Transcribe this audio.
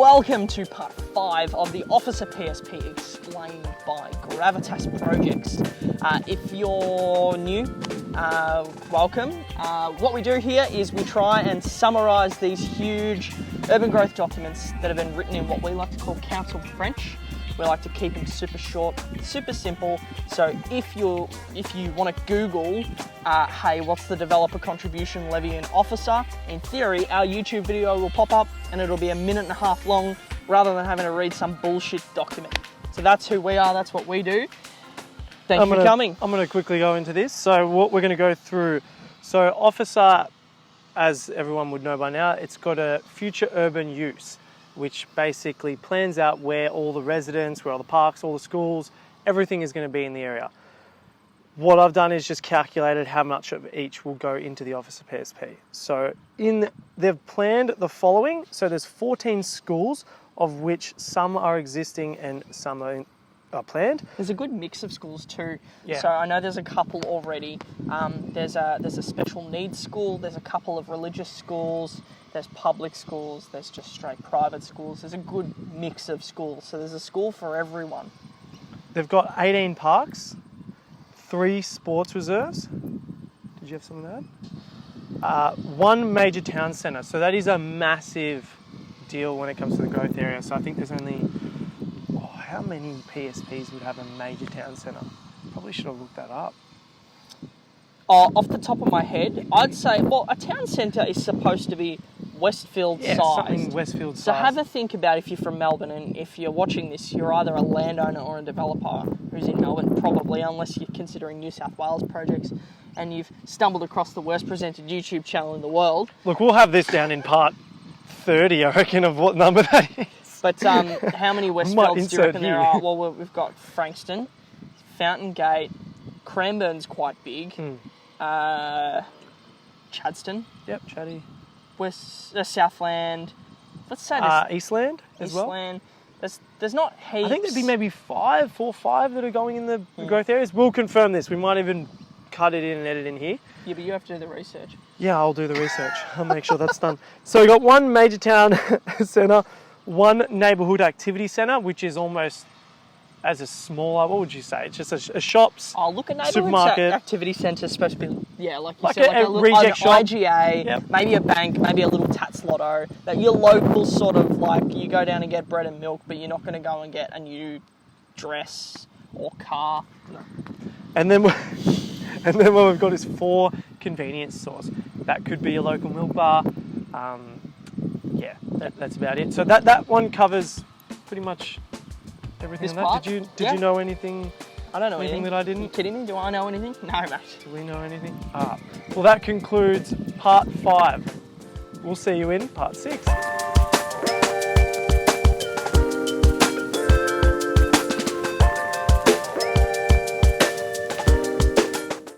Welcome to part 5 of the Officer PSP explained by Gravitas Projects. If you're new, welcome. What we do here is we try and summarise these huge urban growth documents that have been written in what we like to call council French. We like to keep them super short, super simple. So if you want to Google, hey, what's the developer contribution levy in Officer? In theory, our YouTube video will pop up and it'll be 1.5 minutes long rather than having to read some bullshit document. So that's who we are, that's what we do. Thanks for coming. I'm going to quickly go into this. So what we're going to go through, so Officer, as everyone would know by now, it's got a future urban use, which basically plans out where all the residents, where all the parks, all the schools, everything is going to be in the area. What I've done is just calculated how much of each will go into the Officer PSP. So they've planned the following. So there's 14 schools, of which some are existing and some are planned. There's a good mix of schools too. Yeah. So I know there's a couple already. There's a special needs school, there's a couple of religious schools, there's public schools, there's just straight private schools. There's a good mix of schools. So there's a school for everyone. They've got 18 parks, 3 sports reserves. Did you have something to add? 1 major town centre. So that is a massive deal when it comes to the growth area. So I think there's only, how many PSPs would have a major town centre? Probably should have looked that up. Off the top of my head, I'd say, well, a town centre is supposed to be Westfield sized. Something Westfield sized. So have a think about if you're from Melbourne and if you're watching this, you're either a landowner or a developer who's in Melbourne, probably, unless you're considering New South Wales projects and you've stumbled across the worst presented YouTube channel in the world. Look, we'll have this down in part 30, I reckon, of what number that is. But how many Westfields do you reckon there are? Well, we've got Frankston, Fountain Gate, Cranbourne's quite big, Chadstone. Yep, Chatty. Southland. Let's say Eastland as well. Eastland. There's not heaps. I think there'd be maybe 4 or 5 that are going in the growth areas. We'll confirm this. We might even cut it in and edit in here. Yeah, but you have to do the research. Yeah, I'll do the research. I'll make sure that's done. So we've got 1 major town centre, 1 neighbourhood activity centre, which is almost as a smaller, what would you say? It's just a shops, look, a neighbourhood supermarket. activity centre is supposed to be, like you like said, a little reject shop. IGA, Yep. maybe a bank, maybe a little Tats Lotto. That your local sort of, like, you go down and get bread and milk, but you're not going to go and get a new dress or car. No. And then what we've got is 4 convenience stores. That could be a local milk bar. That's about it. So that one covers pretty much everything. This part? Did you know anything? I don't know anything that I didn't. Are you kidding me? Do I know anything? No, mate. Do we know anything? Well, that concludes part 5. We'll see you in part 6.